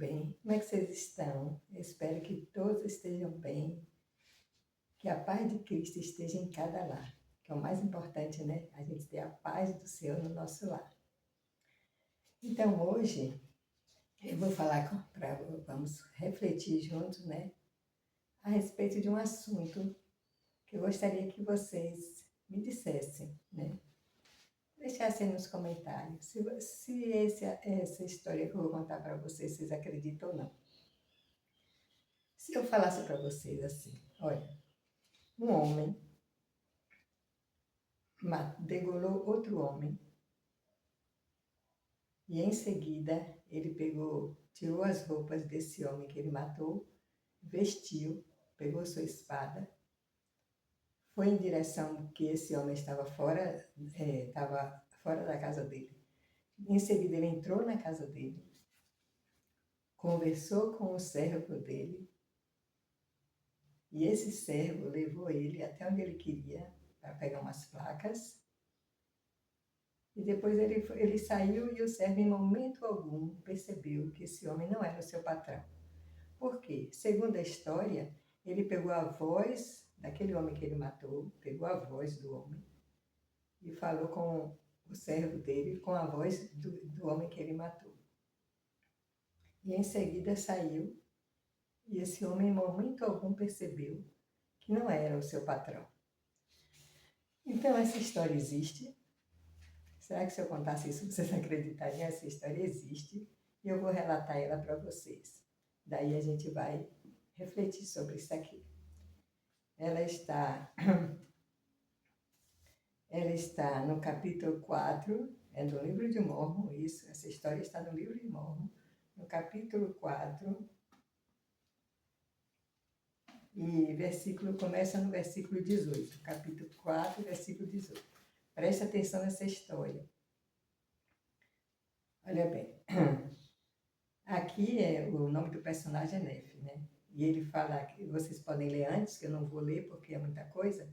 bem? Como é que vocês estão? Eu espero que todos estejam bem, que a paz de Cristo esteja em cada lar, que é o mais importante, né? A gente ter a paz do Senhor no nosso lar. Então, hoje, eu vou vamos refletir juntos, né? A respeito de um assunto que eu gostaria que vocês me dissessem, né? Deixassem nos comentários se essa história que eu vou contar para vocês, vocês acreditam ou não. Se eu falasse para vocês assim, olha, um homem degolou outro homem e em seguida ele tirou as roupas desse homem que ele matou, vestiu, pegou sua espada, foi em direção que esse homem estava fora da casa dele. Em seguida ele entrou na casa dele, conversou com o servo dele e esse servo levou ele até onde ele queria para pegar umas placas. E depois ele saiu e o servo, em momento algum, percebeu que esse homem não era o seu patrão. Por quê? Segundo a história, ele pegou a voz daquele homem que ele matou, pegou a voz do homem e falou com o servo dele, com a voz do homem que ele matou. E em seguida saiu e esse homem, em momento algum, percebeu que não era o seu patrão. Então, essa história existe. Será que se eu contasse isso, vocês acreditariam? Essa história existe e eu vou relatar ela para vocês. Daí a gente vai refletir sobre isso aqui. Ela está no capítulo 4, é do livro de Mórmon, isso. Essa história está no livro de Mórmon, no capítulo 4, e começa no versículo 18. Capítulo 4, versículo 18. Preste atenção nessa história. Olha bem, aqui o nome do personagem é Nefe, né? E ele fala, vocês podem ler antes, que eu não vou ler porque é muita coisa,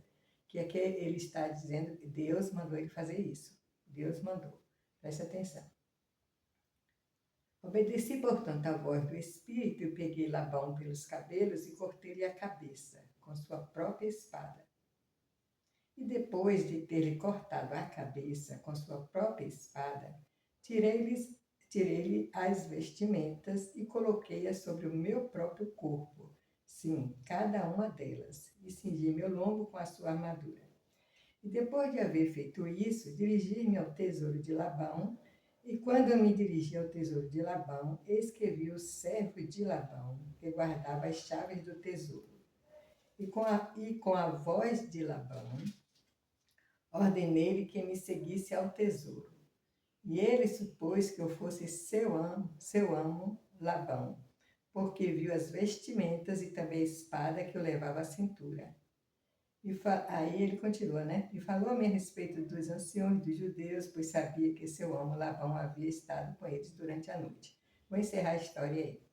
que aqui ele está dizendo que Deus mandou ele fazer isso. Deus mandou. Preste atenção. Obedeci, portanto, à voz do Espírito e peguei Labão pelos cabelos e cortei-lhe a cabeça com sua própria espada. E depois de ter-lhe cortado a cabeça com sua própria espada, tirei-lhe as vestimentas e coloquei-as sobre o meu próprio corpo, sim, cada uma delas, e cingi meu lombo com a sua armadura. E depois de haver feito isso, dirigi-me ao tesouro de Labão, e quando eu me dirigi ao tesouro de Labão, eis que vi o servo de Labão, que guardava as chaves do tesouro. E com a voz de Labão, ordenei-lhe que me seguisse ao tesouro. E ele supôs que eu fosse seu amo Labão, porque viu as vestimentas e também a espada que eu levava à cintura. Aí ele continua, né? E falou-me a respeito dos anciões dos judeus, pois sabia que seu amo Labão havia estado com eles durante a noite. Vou encerrar a história aí.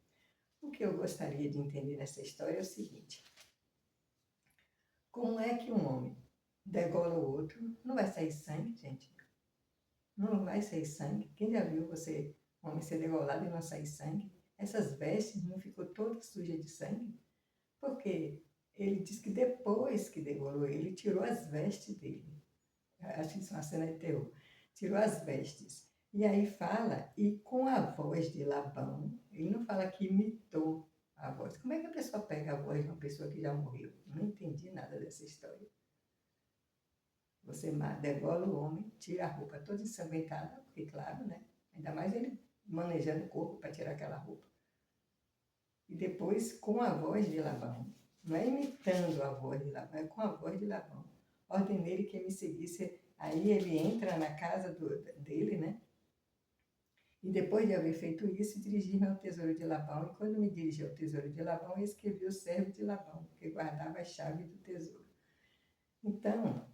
O que eu gostaria de entender nessa história é o seguinte. Como é que um homem degola o outro? Não vai sair sangue, gente? Não vai sair sangue? Quem já viu um homem ser degolado e não sair sangue? Essas vestes não ficou todas sujas de sangue? Porque ele diz que depois que degolou ele, tirou as vestes dele. Acho que isso é uma cena de terror. Tirou as vestes. E aí fala, e com a voz de Labão, ele não fala que imitou a voz. Como é que a pessoa pega a voz de uma pessoa que já morreu? Não entendi nada dessa história. Você degola o homem, tira a roupa toda ensanguentada, porque claro, né? Ainda mais ele manejando o corpo para tirar aquela roupa. E depois, com a voz de Labão, não é imitando a voz de Labão, é com a voz de Labão. Ordenei-lhe que me seguisse. Aí ele entra na casa dele, né? E depois de haver feito isso, dirigi-me ao tesouro de Labão. E quando me dirigi ao tesouro de Labão, escrevi o servo de Labão, que guardava a chave do tesouro. Então,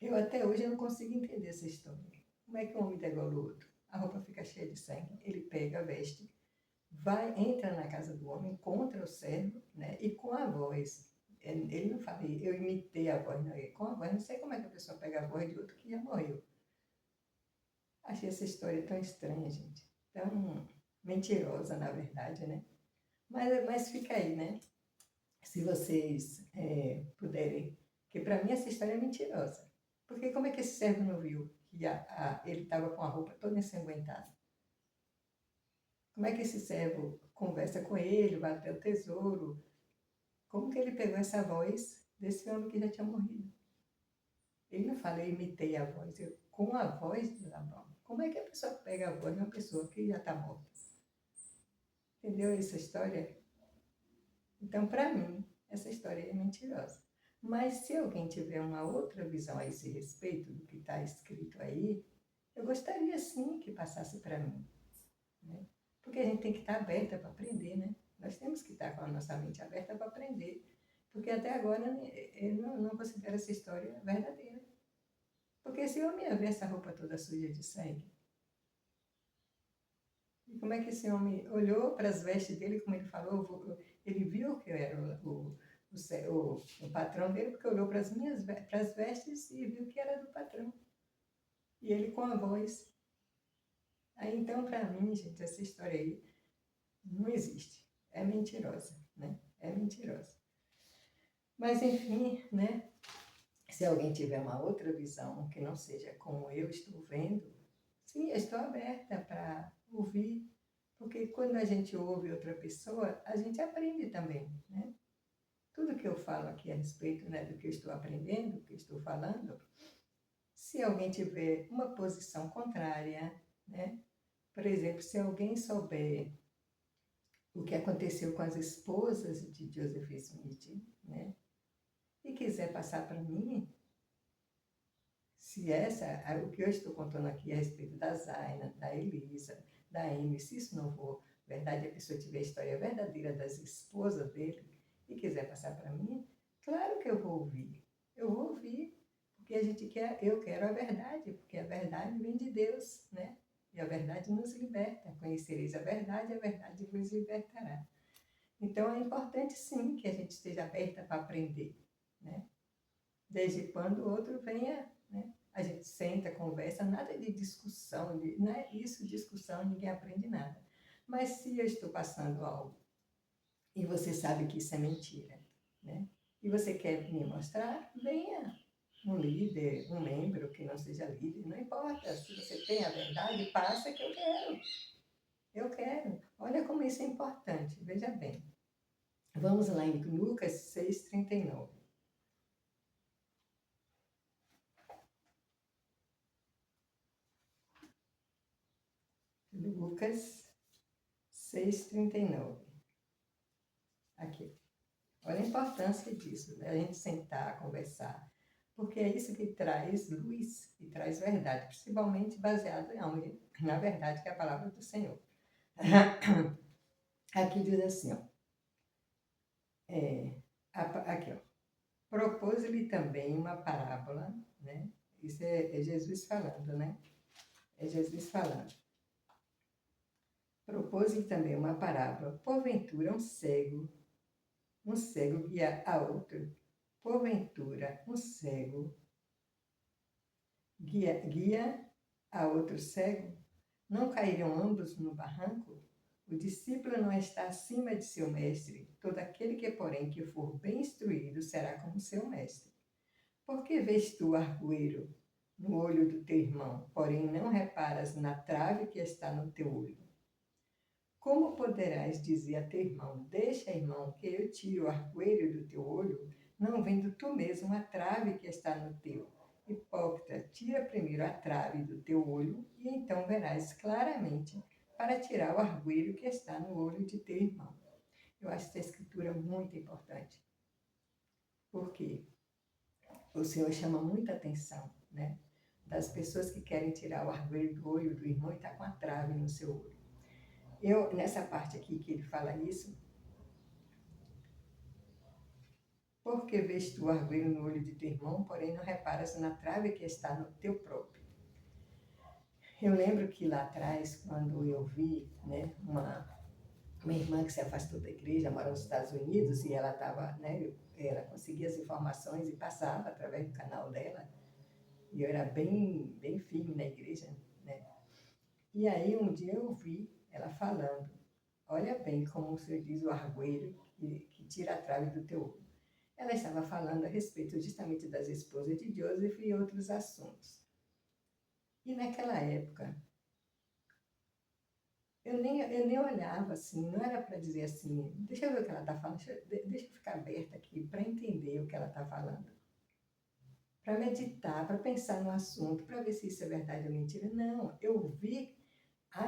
eu até hoje não consigo entender essa história. Como é que um homem degola o outro? A roupa fica cheia de sangue, ele pega, veste, entra na casa do homem, encontra o servo, né? E com a voz. Ele não fala, eu imitei a voz, não. Com a voz, não sei como é que a pessoa pega a voz de outro que já morreu. Achei essa história tão estranha, gente. Então, mentirosa, na verdade, né? Mas fica aí, né? Se vocês puderem, porque para mim essa história é mentirosa. Porque como é que esse servo não viu que ele estava com a roupa toda ensanguentada? Como é que esse servo conversa com ele, vai até o tesouro? Como que ele pegou essa voz desse homem que já tinha morrido? Ele não fala, eu imitei a voz, com a voz de Labão. Como é que a pessoa pega a voz de uma pessoa que já está morta? Entendeu essa história? Então, para mim, essa história é mentirosa. Mas se alguém tiver uma outra visão a esse respeito do que está escrito aí, eu gostaria sim que passasse para mim, né? Porque a gente tem que estar aberta para aprender, né? Nós temos que estar com a nossa mente aberta para aprender. Porque até agora eu não considero essa história verdadeira. Porque se eu me ver essa roupa toda suja de sangue, e como é que esse homem olhou para as vestes dele, como ele falou, ele viu que eu era o patrão dele, porque olhou para as vestes e viu que era do patrão. E ele com a voz. Aí então, para mim, gente, essa história aí não existe. É mentirosa, né? É mentirosa. Mas enfim, né? Se alguém tiver uma outra visão que não seja como eu estou vendo, sim, eu estou aberta para ouvir, porque quando a gente ouve outra pessoa, a gente aprende também, né? Tudo que eu falo aqui a respeito, né, do que eu estou aprendendo, do que eu estou falando, se alguém tiver uma posição contrária, né? Por exemplo, se alguém souber o que aconteceu com as esposas de Joseph Smith, né? E quiser passar para mim, se o que eu estou contando aqui a respeito da Zaina, da Elisa, da Amy, se isso não for verdade, a pessoa tiver a história verdadeira das esposas dele e quiser passar para mim, claro que eu vou ouvir. Eu vou ouvir, porque eu quero a verdade, porque a verdade vem de Deus, né? E a verdade nos liberta. Conhecereis a verdade vos libertará. Então é importante sim que a gente esteja aberta para aprender, né? Desde quando o outro venha, né? A gente senta, conversa, nada de discussão, não é isso, discussão, ninguém aprende nada. Mas se eu estou passando algo e você sabe que isso é mentira, né? E você quer me mostrar, venha. Um líder, um membro que não seja líder, não importa. Se você tem a verdade, passa que eu quero. Eu quero. Olha como isso é importante, veja bem. Vamos lá em Lucas 6,39. Lucas 6,39. Aqui. Olha a importância disso, né? A gente sentar, conversar. Porque é isso que traz luz e traz verdade, principalmente baseado na verdade que é a palavra do Senhor. Aqui diz assim, ó. Aqui, ó. Propôs-lhe também uma parábola, né? Isso é Jesus falando, né? É Jesus falando. Propôs-lhe também uma parábola. Porventura, um cego guia a outro. Porventura, um cego guia a outro cego. Não cairão ambos no barranco? O discípulo não está acima de seu mestre. Todo aquele que, porém, que for bem instruído, será como seu mestre. Por que vês tu argueiro no olho do teu irmão, porém não reparas na trave que está no teu olho? Como poderás dizer a teu irmão, deixa, irmão, que eu tire o argueiro do teu olho, não vendo tu mesmo a trave que está no teu? Hipócrita, tira primeiro a trave do teu olho, e então verás claramente para tirar o argueiro que está no olho de teu irmão. Eu acho essa escritura muito importante, porque o Senhor chama muita atenção, né? Das pessoas que querem tirar o argueiro do olho do irmão e está com a trave no seu olho. Nessa parte aqui que ele fala isso, porque vês tu o argueiro no olho de teu irmão, porém não reparas na trave que está no teu próprio. Eu lembro que lá atrás, quando eu vi, né, uma irmã que se afastou da igreja, mora nos Estados Unidos, e ela estava, né, ela conseguia as informações e passava através do canal dela, e eu era bem firme na igreja, né? E aí um dia eu vi ela falando. Olha bem como o Senhor diz o argoeiro que tira a trave do teu olho. Ela estava falando a respeito justamente das esposas de Joseph e outros assuntos. E naquela época, eu nem olhava assim, não era para dizer assim, deixa eu ver o que ela está falando, deixa eu ficar aberta aqui para entender o que ela está falando. Para meditar, para pensar no assunto, para ver se isso é verdade ou mentira. Não, eu vi,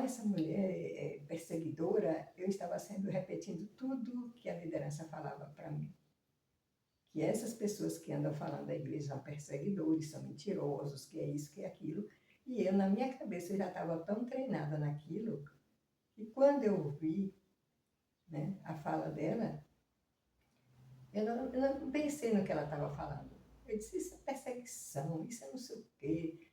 essa mulher é perseguidora, eu estava repetindo tudo que a liderança falava para mim. Que essas pessoas que andam falando da igreja são perseguidores, são mentirosos, que é isso, que é aquilo. E eu, na minha cabeça, eu já estava tão treinada naquilo, que quando eu ouvi, né, a fala dela, eu não pensei no que ela estava falando. Eu disse, isso é perseguição, isso é não sei o quê.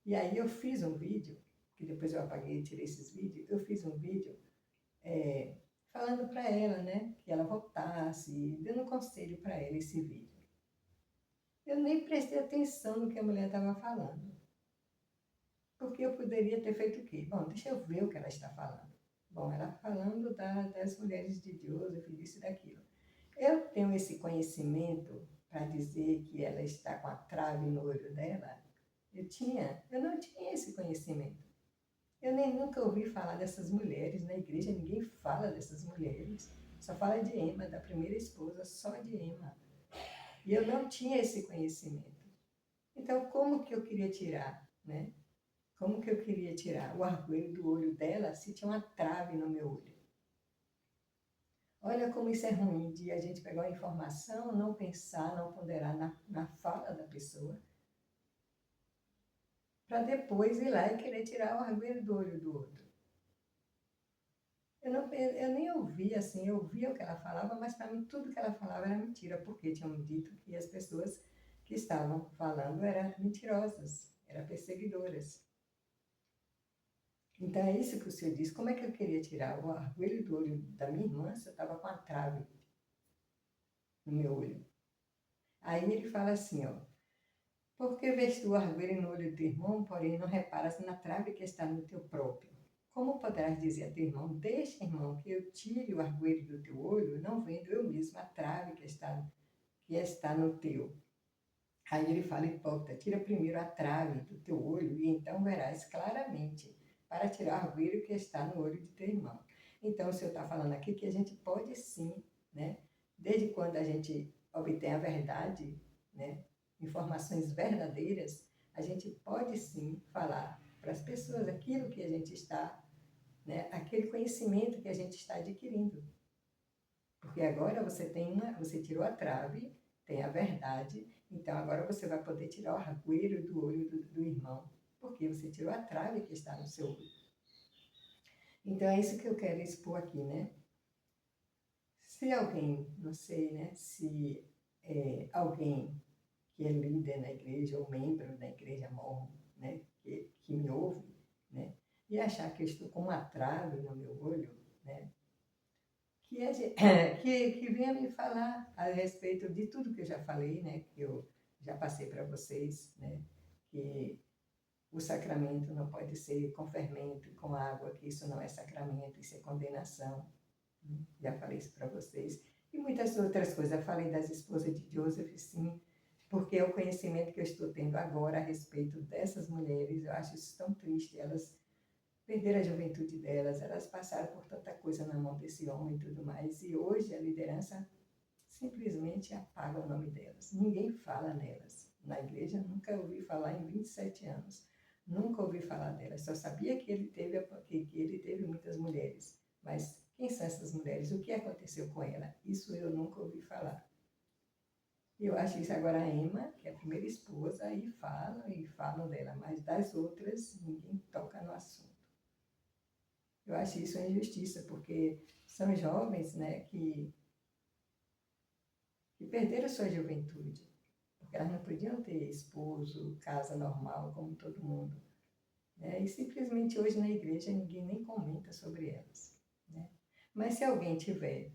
E aí eu fiz um vídeo, que depois eu apaguei e tirei esses vídeos, eu fiz um vídeo falando para ela, né, que ela voltasse, dando um conselho para ela esse vídeo. Eu nem prestei atenção no que a mulher estava falando. Porque eu poderia ter feito o quê? Bom, deixa eu ver o que ela está falando. Bom, ela falando das mulheres de Joseph, disso e daquilo. Eu tenho esse conhecimento para dizer que ela está com a trave no olho dela? Eu não tinha esse conhecimento. Eu nem nunca ouvi falar dessas mulheres na igreja, ninguém fala dessas mulheres. Só fala de Ema, da primeira esposa, só de Ema. E eu não tinha esse conhecimento. Então, como que eu queria tirar, né? Como que eu queria tirar o arco-íris do olho dela se tinha uma trave no meu olho? Olha como isso é ruim, de a gente pegar uma informação, não pensar, não ponderar na fala da pessoa, para depois ir lá e querer tirar o arco-íris do olho do outro. Eu nem ouvia assim, eu ouvia o que ela falava, mas para mim tudo que ela falava era mentira, porque tinham dito que as pessoas que estavam falando eram mentirosas, eram perseguidoras. Então é isso que o senhor diz. Como é que eu queria tirar o arco-íris do olho da minha irmã se eu estava com a trave no meu olho? Aí ele fala assim, ó. Porque vês o arco-íris no olho do teu irmão, porém não reparas na trave que está no teu próprio? Como poderás dizer a teu irmão, deixa, irmão, que eu tire o arco-íris do teu olho, não vendo eu mesmo a trave que está no teu? Aí ele fala, hipócrita, tira primeiro a trave do teu olho e então verás claramente para tirar o arco-íris que está no olho de teu irmão. Então, o senhor está falando aqui que a gente pode sim, né? Desde quando a gente obtém a verdade, né? Informações verdadeiras, a gente pode sim falar para as pessoas aquilo que a gente está, né? Aquele conhecimento que a gente está adquirindo. Porque agora você tirou a trave, tem a verdade, então agora você vai poder tirar o arco-íris do olho do irmão, porque você tirou a trave que está no seu olho. Então é isso que eu quero expor aqui, né? Se alguém, não sei, né, se alguém que é líder na igreja ou membro da igreja mormon, né, que me ouve, né, e achar que eu estou com uma trave no meu olho, né, que venha me falar a respeito de tudo que eu já falei, né, que eu já passei para vocês, né, que o sacramento não pode ser com fermento, com água, que isso não é sacramento, isso é condenação. Já falei isso para vocês. E muitas outras coisas. Eu falei das esposas de Joseph, sim, porque é o conhecimento que eu estou tendo agora a respeito dessas mulheres. Eu acho isso tão triste. Elas perderam a juventude delas, elas passaram por tanta coisa na mão desse homem e tudo mais. E hoje a liderança simplesmente apaga o nome delas. Ninguém fala nelas. Na igreja nunca ouvi falar em 27 anos. Nunca ouvi falar delas. Só sabia que ele teve muitas mulheres. Mas quem são essas mulheres? O que aconteceu com ela? Isso eu nunca ouvi falar. Eu acho isso agora a Emma, que é a primeira esposa, e falam dela, mas das outras ninguém toca no assunto. Eu acho isso uma injustiça, porque são jovens, né, que perderam sua juventude, porque elas não podiam ter esposo, casa normal, como todo mundo. Né? E simplesmente hoje na igreja ninguém nem comenta sobre elas. Né? Mas se alguém tiver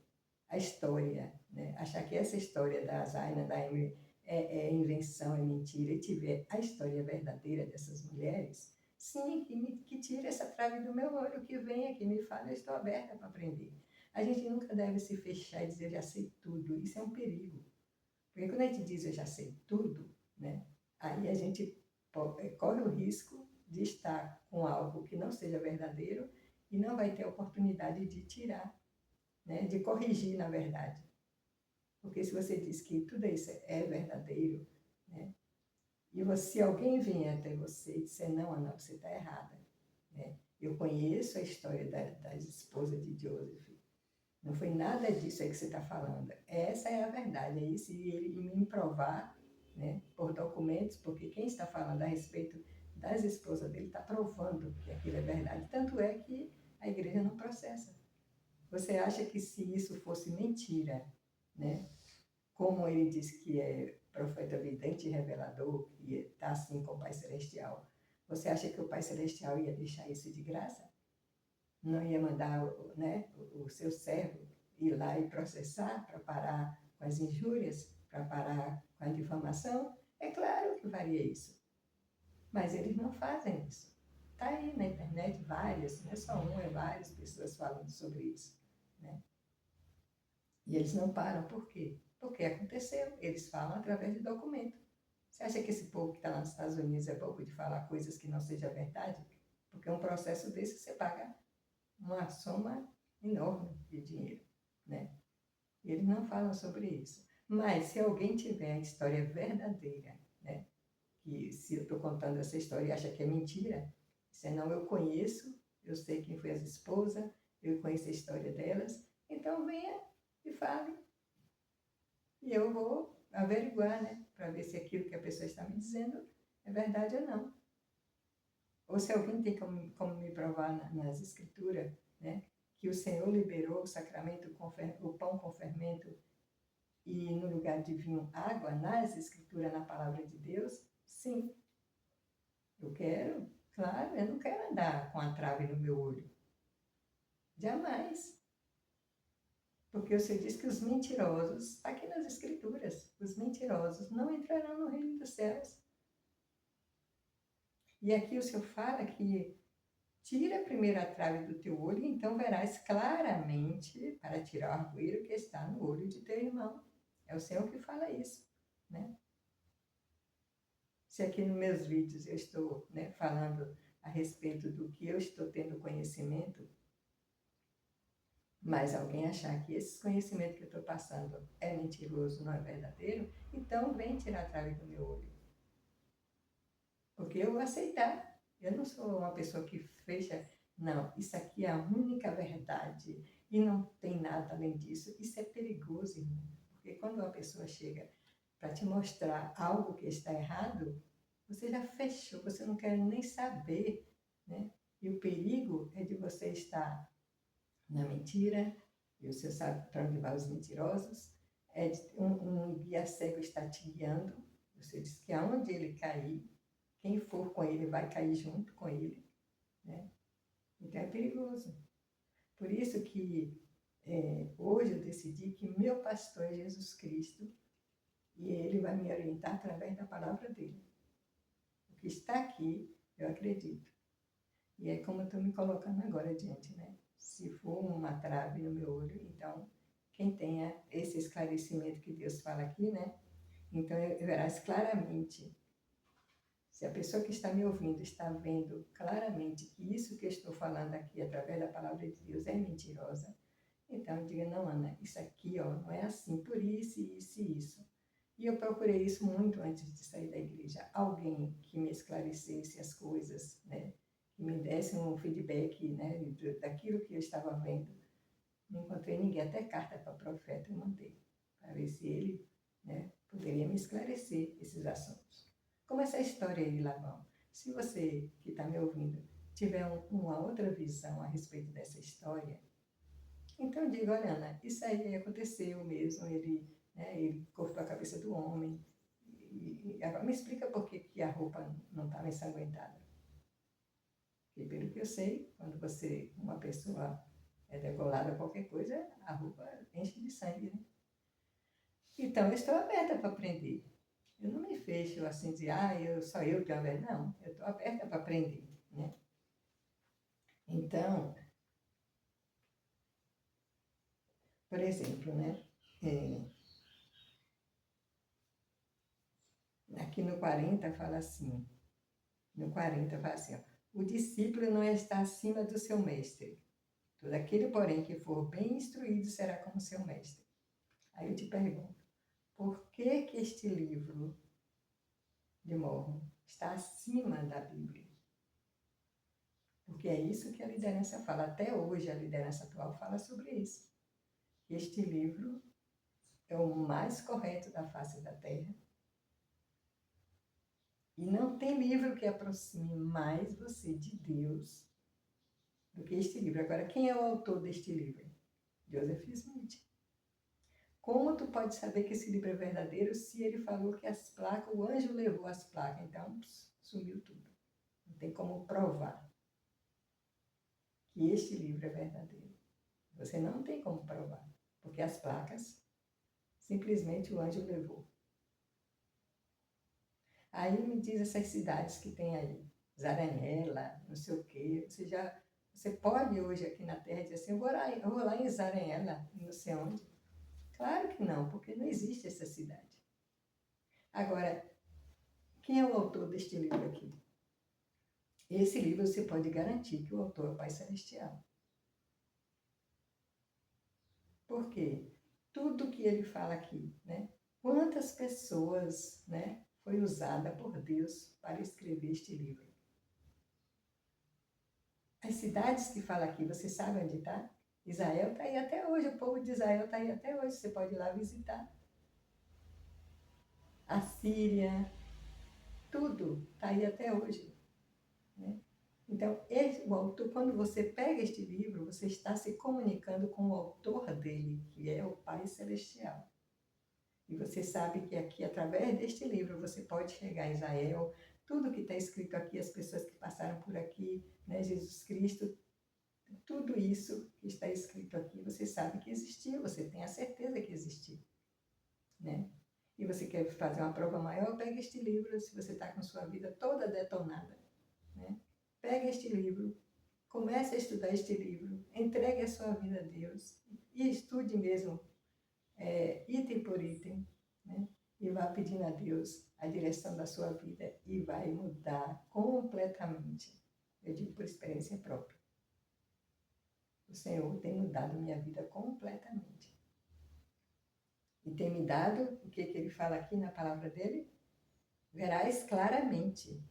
a história, né, achar que essa história da Zaina, da Emily, é invenção, é mentira, e tiver a história verdadeira dessas mulheres, sim, que tire essa trave do meu olho, que venha, que me fale, eu estou aberta para aprender. A gente nunca deve se fechar e dizer, eu já sei tudo. Isso é um perigo. Porque quando a gente diz, eu já sei tudo, né? Aí a gente corre o risco de estar com algo que não seja verdadeiro e não vai ter oportunidade de tirar, né? De corrigir, na verdade. Porque se você diz que tudo isso é verdadeiro, né? E você, se alguém vier até você e disser, não, Ana, você está errada, né? Eu conheço a história das esposas de Joseph. Não foi nada disso aí que você está falando. Essa é a verdade. É isso, e ele me provar, né, por documentos, porque quem está falando a respeito das esposas dele está provando que aquilo é verdade. Tanto é que a igreja não processa. Você acha que se isso fosse mentira, né, como ele diz que é profeta vidente e revelador, e está assim com o Pai Celestial, você acha que o Pai Celestial ia deixar isso de graça? Não ia mandar, né, o seu servo ir lá e processar para parar com as injúrias, para parar com a difamação? É claro que faria isso. Mas eles não fazem isso. Está aí na internet várias, não é só uma, é várias pessoas falando sobre isso, né? E eles não param, por quê? Porque aconteceu, eles falam através de documento. Você acha que esse povo que está lá nos Estados Unidos é pouco de falar coisas que não seja verdade? Porque um processo desse você paga uma soma enorme de dinheiro, né? E eles não falam sobre isso. Mas se alguém tiver a história verdadeira, né? Que se eu estou contando essa história e acha que é mentira, senão eu conheço, eu sei quem foi as esposas, eu conheço a história delas, então venha e fale. E eu vou averiguar, né? Para ver se aquilo que a pessoa está me dizendo é verdade ou não. Ou se alguém tem como me provar nas escrituras, né? Que o Senhor liberou o sacramento, o pão com fermento e no lugar de vinho água, nas escrituras, na palavra de Deus, sim. Eu quero, claro, eu não quero andar com a trave no meu olho. Jamais. Porque o Senhor diz que os mentirosos, está aqui nas escrituras, os mentirosos não entrarão no reino dos céus. E aqui o Senhor fala que tira primeiro a trave do teu olho, e então verás claramente para tirar o argoeiro que está no olho de teu irmão. É o Senhor que fala isso, né? Se aqui nos meus vídeos eu estou, né, falando a respeito do que eu estou tendo conhecimento, mas alguém achar que esse conhecimento que eu estou passando é mentiroso, não é verdadeiro, então vem tirar a trave do meu olho. Porque eu vou aceitar. Eu não sou uma pessoa que fecha, não, isso aqui é a única verdade e não tem nada além disso. Isso é perigoso, irmão. Porque quando uma pessoa chega para te mostrar algo que está errado, você já fechou, você não quer nem saber, né? E o perigo é de você estar na mentira, e você sabe para onde vão os mentirosos, é de um guia cego está te guiando, você diz que aonde ele cair, quem for com ele vai cair junto com ele, né? Então é perigoso. Por isso que hoje eu decidi que meu pastor é Jesus Cristo e ele vai me orientar através da palavra dele. O que está aqui, eu acredito. E é como eu estou me colocando agora diante, né? Se for uma trave no meu olho, então, quem tenha esse esclarecimento que Deus fala aqui, né? Então, verás claramente. Se a pessoa que está me ouvindo está vendo claramente que isso que eu estou falando aqui, através da palavra de Deus, é mentirosa, então diga, não, Ana, isso aqui, ó, não é assim, por isso, isso e isso. E eu procurei isso muito antes de sair da igreja. Alguém que me esclarecesse as coisas, né? Que me desse um feedback, né? Daquilo que eu estava vendo. Não encontrei ninguém, até carta para o profeta eu mandei, para ver se ele, né, poderia me esclarecer esses assuntos. Como essa história aí, Labão. Se você que está me ouvindo tiver uma outra visão a respeito dessa história, então diga, olha, Ana, isso aí aconteceu mesmo, né, ele cortou a cabeça do homem. E agora me explica por que a roupa não estava ensanguentada. Porque pelo que eu sei, quando uma pessoa é degolada qualquer coisa, a roupa enche de sangue, né? Então eu estou aberta para aprender. Eu não me fecho assim de, só eu tenho a ver. Não, eu estou aberta para aprender. né? Então, por exemplo, né? Aqui no 40 fala assim, no 40 fala assim, ó, o discípulo não está acima do seu mestre. Todo aquele, porém, que for bem instruído será como seu mestre. Aí eu te pergunto, por que que este livro de Mormon está acima da Bíblia? Porque é isso que a liderança fala. Até hoje, a liderança atual fala sobre isso. Este livro é o mais correto da face da Terra. E não tem livro que aproxime mais você de Deus do que este livro. Agora, quem é o autor deste livro? Joseph Smith. Como tu pode saber que esse livro é verdadeiro se ele falou que as placas, o anjo levou as placas, então sumiu tudo. Não tem como provar que este livro é verdadeiro. Você não tem como provar, porque as placas, simplesmente o anjo levou. Aí me diz essas cidades que tem aí, Zaranella, não sei o quê, você pode hoje aqui na Terra dizer assim, eu vou lá em Zaranella, não sei onde. Claro que não, porque não existe essa cidade. Agora, quem é o autor deste livro aqui? Esse livro você pode garantir que o autor é o Pai Celestial. Por quê? Tudo que ele fala aqui, né? Quantas pessoas, né, foi usada por Deus para escrever este livro? As cidades que fala aqui, você sabe onde está? Israel está aí até hoje, o povo de Israel está aí até hoje, você pode ir lá visitar. A Síria, tudo está aí até hoje. Né? Então, o autor, quando você pega este livro, você está se comunicando com o autor dele, que é o Pai Celestial. E você sabe que aqui, através deste livro, você pode chegar a Israel, tudo que está escrito aqui, as pessoas que passaram por aqui, né, Jesus Cristo, tudo isso que está escrito aqui, você sabe que existiu, você tem a certeza que existiu. Né? E você quer fazer uma prova maior, pega este livro, se você está com sua vida toda detonada. Né? Pega este livro, comece a estudar este livro, entregue a sua vida a Deus e estude mesmo, item por item, né? E vá pedindo a Deus a direção da sua vida e vai mudar completamente. Eu digo por experiência própria. O Senhor tem mudado minha vida completamente. E tem me dado, o que ele fala aqui na palavra dele? Verás claramente.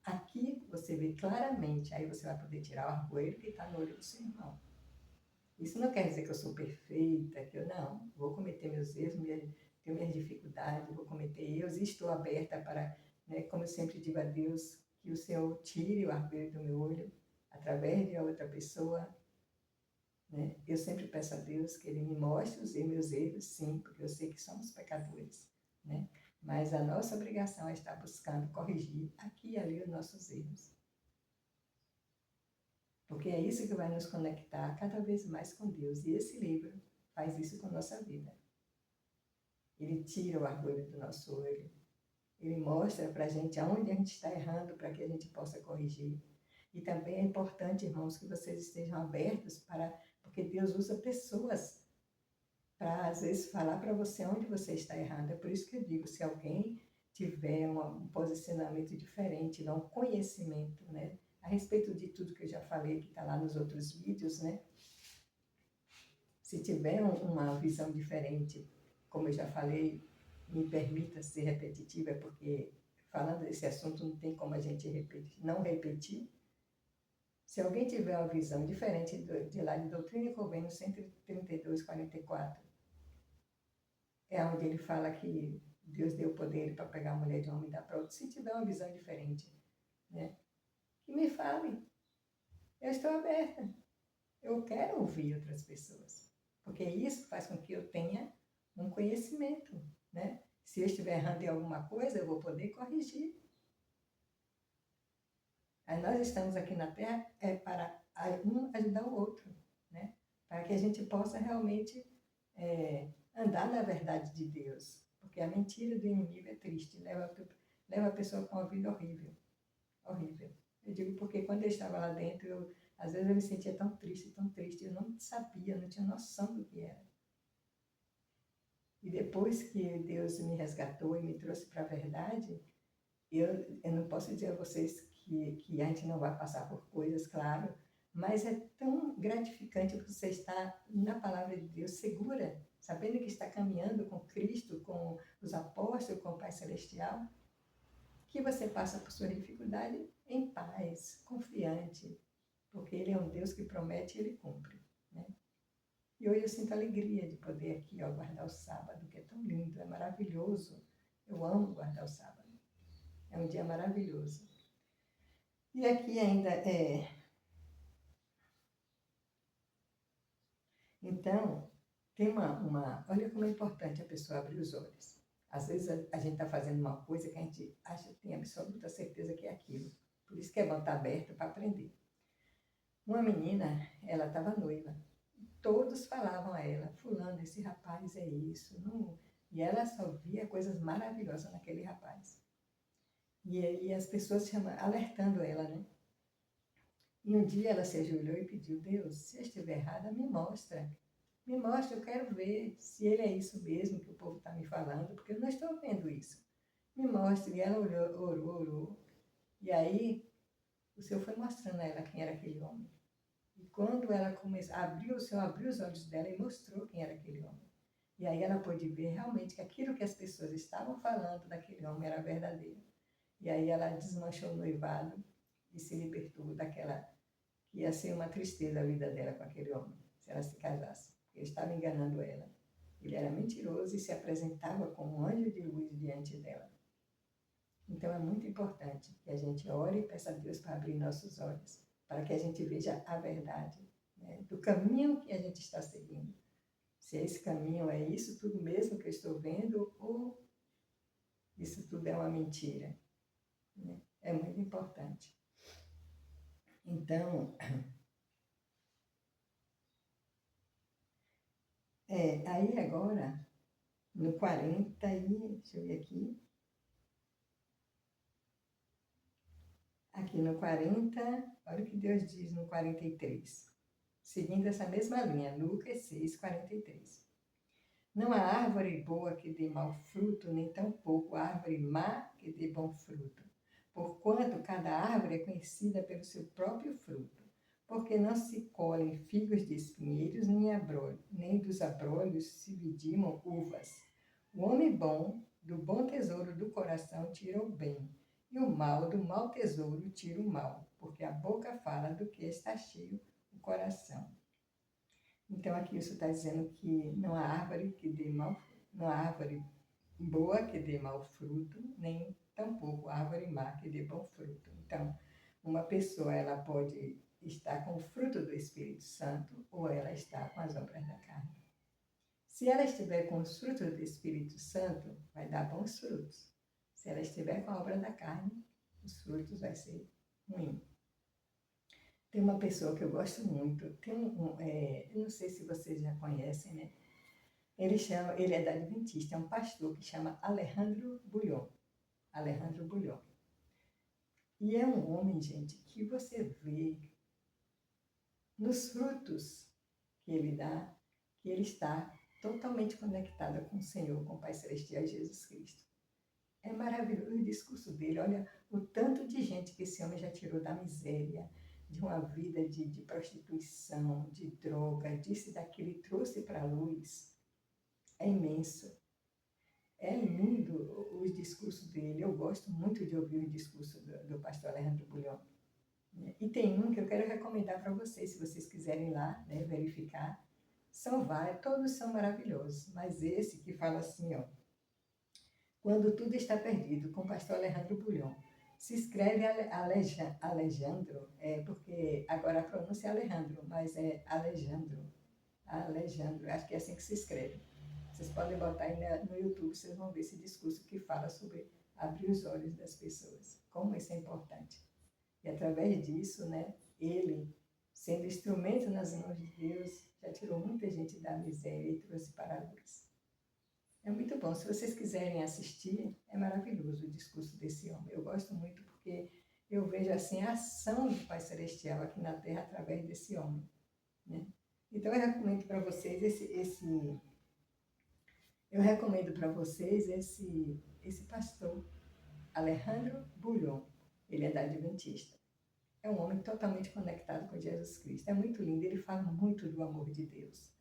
Aqui você vê claramente, aí você vai poder tirar o arvoredo que está no olho do seu irmão. Isso não quer dizer que eu sou perfeita, que eu não, vou cometer meus erros, tenho minhas dificuldades, vou cometer erros e estou aberta para, né, como eu sempre digo a Deus, que o Senhor tire o arvoredo do meu olho através de outra pessoa. Né? Eu sempre peço a Deus que Ele me mostre os meus erros, sim, porque eu sei que somos pecadores. Né? Mas a nossa obrigação é estar buscando corrigir aqui e ali os nossos erros. Porque é isso que vai nos conectar cada vez mais com Deus. E esse livro faz isso com a nossa vida. Ele tira o orgulho do nosso olho. Ele mostra para a gente aonde a gente está errando para que a gente possa corrigir. E também é importante, irmãos, que vocês estejam abertos para... Porque Deus usa pessoas para, às vezes, falar para você onde você está errando. É por isso que eu digo, se alguém tiver um posicionamento diferente, um conhecimento, né? A respeito de tudo que eu já falei, que está lá nos outros vídeos, né? Se tiver uma visão diferente, como eu já falei, me permita ser repetitiva, porque falando desse assunto não tem como a gente não repetir. Se alguém tiver uma visão diferente de lá de Doutrina e Convênio 132, 44, é onde ele fala que Deus deu poder para pegar a mulher de um homem e dar para outro. Se tiver uma visão diferente, né, que me fale. Eu estou aberta. Eu quero ouvir outras pessoas. Porque isso faz com que eu tenha um conhecimento, né? Se eu estiver errando em alguma coisa, eu vou poder corrigir. Aí nós estamos aqui na Terra para um ajudar o outro, né? Para que a gente possa realmente andar na verdade de Deus. Porque a mentira do inimigo é triste, leva a pessoa para uma vida horrível. Horrível. Eu digo porque quando eu estava lá dentro, às vezes eu me sentia tão triste, eu não sabia, não tinha noção do que era. E depois que Deus me resgatou e me trouxe para a verdade, eu não posso dizer a vocês que a gente não vai passar por coisas, claro, mas é tão gratificante você estar na palavra de Deus segura, sabendo que está caminhando com Cristo, com os apóstolos, com o Pai Celestial, que você passa por sua dificuldade em paz, confiante, porque Ele é um Deus que promete e Ele cumpre, né? E hoje eu sinto alegria de poder aqui, ó, guardar o sábado, que é tão lindo, é maravilhoso. Eu amo guardar o sábado. É um dia maravilhoso. E aqui ainda Então, tem olha como é importante a pessoa abrir os olhos. Às vezes a gente está fazendo uma coisa que a gente acha, tem absoluta certeza que é aquilo. Por isso que é bom estar aberto para aprender. Uma menina, ela estava noiva. Todos falavam a ela, fulano, esse rapaz é isso. Não... E ela só via coisas maravilhosas naquele rapaz. E as pessoas alertando ela, né? E um dia ela se ajoelhou e pediu, Deus, se eu estiver errada, me mostra. Me mostra, eu quero ver se ele é isso mesmo que o povo está me falando, porque eu não estou vendo isso. Me mostre. E ela orou. E aí o Senhor foi mostrando a ela quem era aquele homem. E quando ela abriu, o Senhor abriu os olhos dela e mostrou quem era aquele homem. E aí ela pôde ver realmente que aquilo que as pessoas estavam falando daquele homem era verdadeiro. E aí ela desmanchou o noivado e se libertou daquela que ia ser uma tristeza a vida dela com aquele homem, se ela se casasse. Ele estava enganando ela. Ele era mentiroso e se apresentava como um anjo de luz diante dela. Então é muito importante que a gente ore e peça a Deus para abrir nossos olhos, para que a gente veja a verdade, né, do caminho que a gente está seguindo. Se esse caminho é isso tudo mesmo que eu estou vendo ou isso tudo é uma mentira, né? É muito importante. Então, aí agora, no 40 deixa eu ver aqui no 40, olha o que Deus diz no 43, seguindo essa mesma linha, Lucas 6, 43. Não há árvore boa que dê mau fruto, nem tampouco árvore má que dê bom fruto. Porquanto cada árvore é conhecida pelo seu próprio fruto. Porque não se colhem figos de espinheiros, nem dos abrolhos se vidimam uvas. O homem bom, do bom tesouro do coração, tira o bem, e o mal do mau tesouro tira o mal, porque a boca fala do que está cheio o coração. Então aqui isso está dizendo que não há árvore que dê mau, não há árvore boa que dê mau fruto, nem tampouco árvore má que dê bom fruto. Então, uma pessoa ela pode estar com o fruto do Espírito Santo ou ela está com as obras da carne. Se ela estiver com os frutos do Espírito Santo, vai dar bons frutos. Se ela estiver com a obra da carne, os frutos vai ser ruim. Tem uma pessoa que eu gosto muito, eu não sei se vocês já conhecem, né? Ele é da Adventista, é um pastor que chama Alejandro Bulhon. Alejandro Bulhon. E é um homem, gente, que você vê nos frutos que ele dá, que ele está totalmente conectado com o Senhor, com o Pai Celestial Jesus Cristo. É maravilhoso o discurso dele. Olha o tanto de gente que esse homem já tirou da miséria, de uma vida de prostituição, de droga, disso e daquilo, e trouxe para a luz. É imenso. É lindo os discursos dele. Eu gosto muito de ouvir o discurso do pastor Alejandro Bulhon. E tem um que eu quero recomendar para vocês, se vocês quiserem lá, né, verificar. São vários, todos são maravilhosos, mas esse que fala assim, ó, quando tudo está perdido, com o pastor Alejandro Bulhon. Se escreve Alejandro, porque agora a pronúncia é Alejandro, mas é Alejandro. Alejandro, acho que é assim que se escreve. Vocês podem botar aí no YouTube, vocês vão ver esse discurso que fala sobre abrir os olhos das pessoas, como isso é importante. E através disso, né, ele, sendo instrumento nas mãos de Deus, já tirou muita gente da miséria e trouxe para a luz. É muito bom. Se vocês quiserem assistir, é maravilhoso o discurso desse homem. Eu gosto muito porque eu vejo assim a ação do Pai Celestial aqui na Terra através desse homem, né? Então eu recomendo para vocês esse pastor, Alejandro Bulhon. Ele é da Adventista. É um homem totalmente conectado com Jesus Cristo. É muito lindo, ele fala muito do amor de Deus.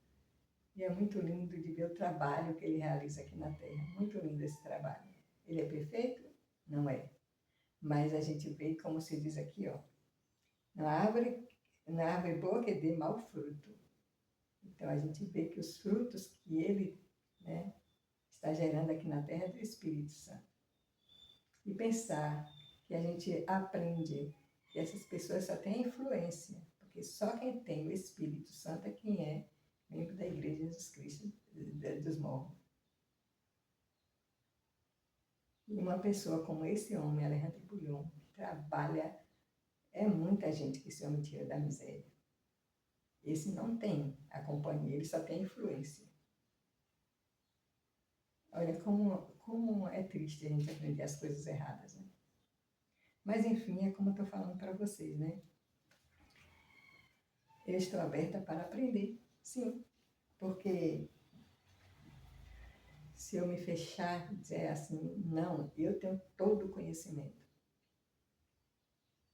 E é muito lindo de ver o trabalho que ele realiza aqui na Terra. Muito lindo esse trabalho. Ele é perfeito? Não é. Mas a gente vê, como se diz aqui, ó, na árvore boa que dê mau fruto. Então a gente vê que os frutos que ele, né, está gerando aqui na Terra é do Espírito Santo. E pensar que a gente aprende que essas pessoas só têm influência, porque só quem tem o Espírito Santo é quem é membro da Igreja de Jesus Cristo dos mormons. E uma pessoa como esse homem, Alejandro Bulhon, que trabalha, é muita gente que esse homem tira da miséria. Esse não tem a companhia, ele só tem influência. Olha como é triste a gente aprender as coisas erradas, né? Mas enfim, é como eu estou falando para vocês, né? Eu estou aberta para aprender, sim, porque se eu me fechar e dizer assim, não, eu tenho todo o conhecimento.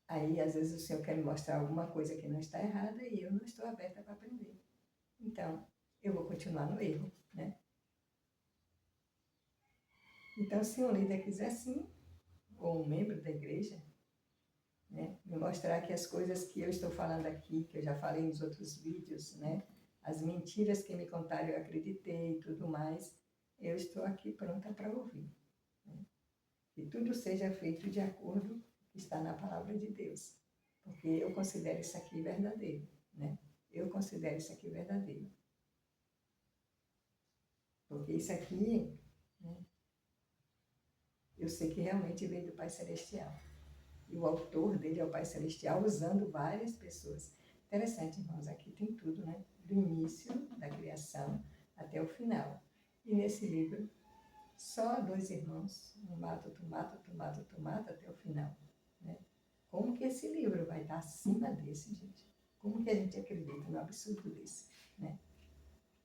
Aí, às vezes, o Senhor quer me mostrar alguma coisa que não está errada e eu não estou aberta para aprender. Então, eu vou continuar no erro, né? Então, se um líder quiser sim, ou um membro da igreja, né, me mostrar que as coisas que eu estou falando aqui, que eu já falei nos outros vídeos, né, as mentiras que me contaram eu acreditei e tudo mais, eu estou aqui pronta para ouvir. Né? Que tudo seja feito de acordo com o que está na palavra de Deus, porque eu considero isso aqui verdadeiro, né? Eu considero isso aqui verdadeiro. Porque isso aqui, né, eu sei que realmente veio do Pai Celestial. E o autor dele é o Pai Celestial, usando várias pessoas. Interessante, irmãos, aqui tem tudo, né? Do início da criação até o final. E nesse livro, só 2 irmãos, um mata, outro mata, outro mata, outro mata, até o final. Né? Como que esse livro vai estar acima desse, gente? Como que a gente acredita no absurdo desse? Né?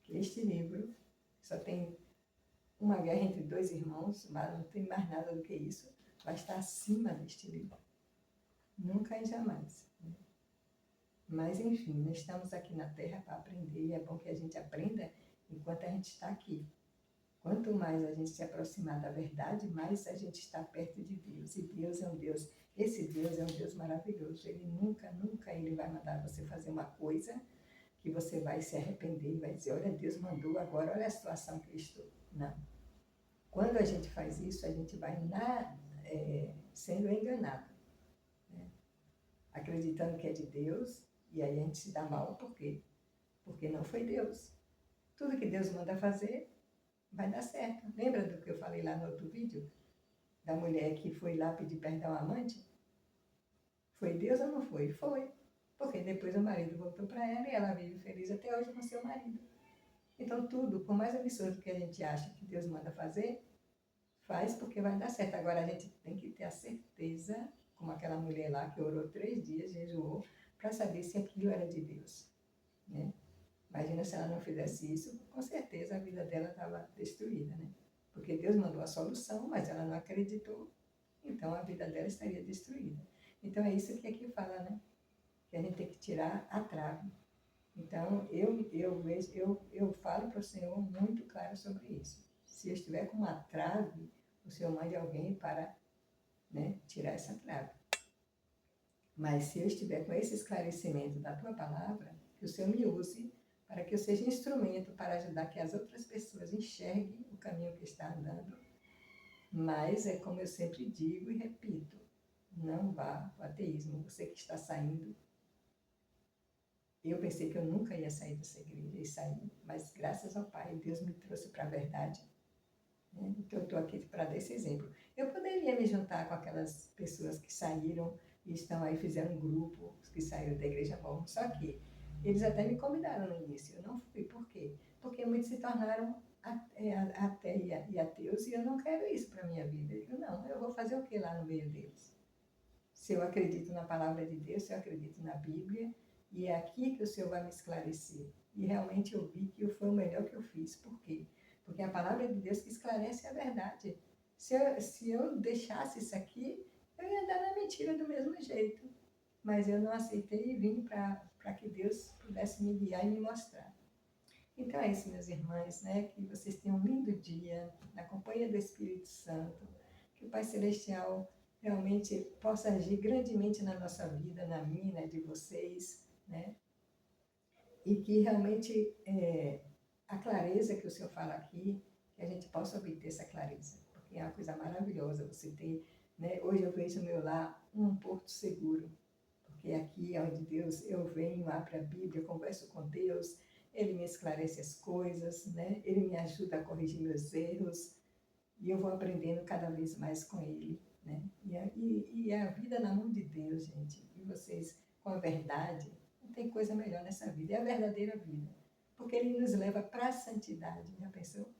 Que este livro só tem uma guerra entre 2 irmãos, mas não tem mais nada do que isso, vai estar acima deste livro. Nunca e jamais. Né? Mas, enfim, nós estamos aqui na Terra para aprender, e é bom que a gente aprenda enquanto a gente está aqui. Quanto mais a gente se aproximar da verdade, mais a gente está perto de Deus. E Deus é um Deus, esse Deus é um Deus maravilhoso. Ele nunca, nunca ele vai mandar você fazer uma coisa que você vai se arrepender e vai dizer, olha, Deus mandou agora, olha a situação que eu estou. Não. Quando a gente faz isso, a gente vai sendo enganado, né? Acreditando que é de Deus, e aí a gente se dá mal, por quê? Porque não foi Deus. Tudo que Deus manda fazer, vai dar certo. Lembra do que eu falei lá no outro vídeo? Da mulher que foi lá pedir perdão à amante? Foi Deus ou não foi? Foi. Porque depois o marido voltou para ela e ela vive feliz até hoje com seu marido. Então tudo, por mais absurdo que a gente acha que Deus manda fazer, faz porque vai dar certo. Agora a gente tem que ter a certeza, como aquela mulher lá que orou 3 dias, jejuou, para saber se aquilo era de Deus. Né? Imagina se ela não fizesse isso, com certeza a vida dela estava destruída, né? Porque Deus mandou a solução, mas ela não acreditou, então a vida dela estaria destruída. Então é isso que aqui fala, né? Que a gente tem que tirar a trave. Então eu falo para o Senhor muito claro sobre isso. Se eu estiver com uma trave, o Senhor mande alguém para, né, tirar essa trave. Mas se eu estiver com esse esclarecimento da tua palavra, que o Senhor me use para que eu seja instrumento para ajudar que as outras pessoas enxerguem o caminho que está andando. Mas é como eu sempre digo e repito, não vá ao ateísmo. Você que está saindo, eu pensei que eu nunca ia sair dessa igreja e saí, mas graças ao Pai, Deus me trouxe para a verdade. Né? Então eu estou aqui para dar esse exemplo. Eu poderia me juntar com aquelas pessoas que saíram e estão aí, fizeram um grupo, que saíram da igreja mormon, só que eles até me convidaram no início, eu não fui. Por quê? Porque muitos se tornaram ateus e ateus, e eu não quero isso para a minha vida. Eu digo, não, eu vou fazer o que lá no meio deles? se eu acredito na palavra de Deus, se eu acredito na Bíblia, e é aqui que o Senhor vai me esclarecer. E realmente eu vi que foi o melhor que eu fiz. Por quê? Porque a palavra de Deus que esclarece a verdade. Se eu deixasse isso aqui, eu ia andar na mentira do mesmo jeito. Mas eu não aceitei e vim para que Deus pudesse me guiar e me mostrar. Então é isso, meus irmãos, né? Que vocês tenham um lindo dia, na companhia do Espírito Santo, que o Pai Celestial realmente possa agir grandemente na nossa vida, na minha, na de vocês, né? E que realmente a clareza que o Senhor fala aqui, que a gente possa obter essa clareza, porque é uma coisa maravilhosa você ter, né? Hoje eu vejo no meu lar um porto seguro, porque aqui é onde Deus, eu venho, abro a Bíblia, converso com Deus, Ele me esclarece as coisas, né? Ele me ajuda a corrigir meus erros, e eu vou aprendendo cada vez mais com Ele, né? E a vida na mão de Deus, gente, e vocês com a verdade, não tem coisa melhor nessa vida, é a verdadeira vida, porque Ele nos leva para a santidade, já pensou?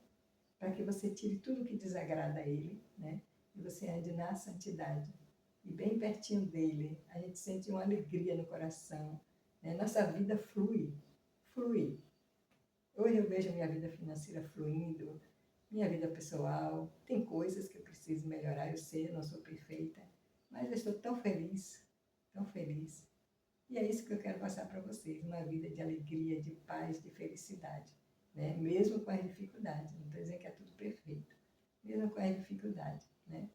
Para que você tire tudo que desagrada a Ele, né? E você ande na santidade. E bem pertinho dele, a gente sente uma alegria no coração, né? Nossa vida flui, flui. Hoje eu vejo a minha vida financeira fluindo, minha vida pessoal. Tem coisas que eu preciso melhorar, eu sei, eu não sou perfeita, mas eu estou tão feliz, tão feliz. E é isso que eu quero passar para vocês, uma vida de alegria, de paz, de felicidade, né? Mesmo com as dificuldades, não estou dizendo que é tudo perfeito, mesmo com as dificuldades, né?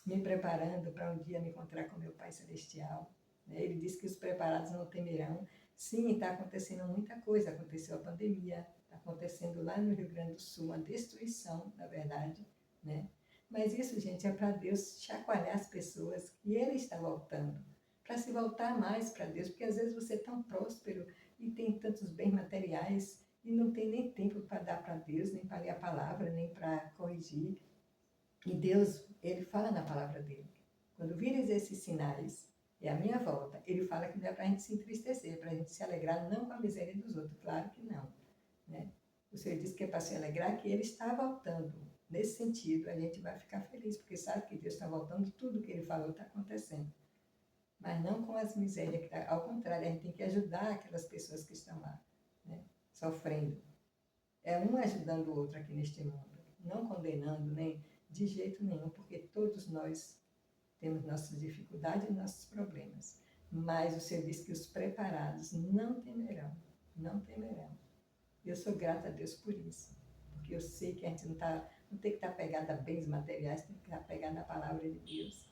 Me preparando para um dia me encontrar com meu Pai Celestial, né? Ele disse que os preparados não temerão. Sim, está acontecendo muita coisa, aconteceu a pandemia, está acontecendo lá no Rio Grande do Sul, uma destruição, na verdade, né? Mas isso, gente, é para Deus chacoalhar as pessoas que Ele está voltando, para se voltar mais para Deus, porque às vezes você é tão próspero e tem tantos bens materiais e não tem nem tempo para dar para Deus, nem para ler a palavra, nem para corrigir. E Deus, Ele fala na palavra dele. Quando vires esses sinais, é a minha volta. Ele fala que não é para a gente se entristecer, é para a gente se alegrar não com a miséria dos outros. Claro que não, né? O Senhor disse que é para se alegrar que Ele está voltando. Nesse sentido, a gente vai ficar feliz, porque sabe que Deus está voltando, tudo que Ele falou está acontecendo. Mas não com as misérias, ao contrário, a gente tem que ajudar aquelas pessoas que estão lá, né? Sofrendo. É um ajudando o outro aqui neste mundo, não condenando, nem de jeito nenhum, porque todos nós temos nossas dificuldades e nossos problemas. Mas o Senhor diz que os preparados não temerão, não temerão. Eu sou grata a Deus por isso, porque eu sei que a gente não tem que estar pegada a bens materiais, tem que estar pegada à palavra de Deus.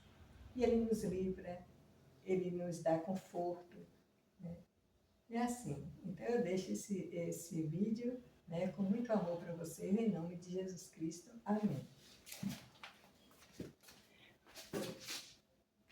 E Ele nos livra, Ele nos dá conforto, né? É assim. Então eu deixo esse vídeo, né, com muito amor para vocês, em nome de Jesus Cristo. Amém.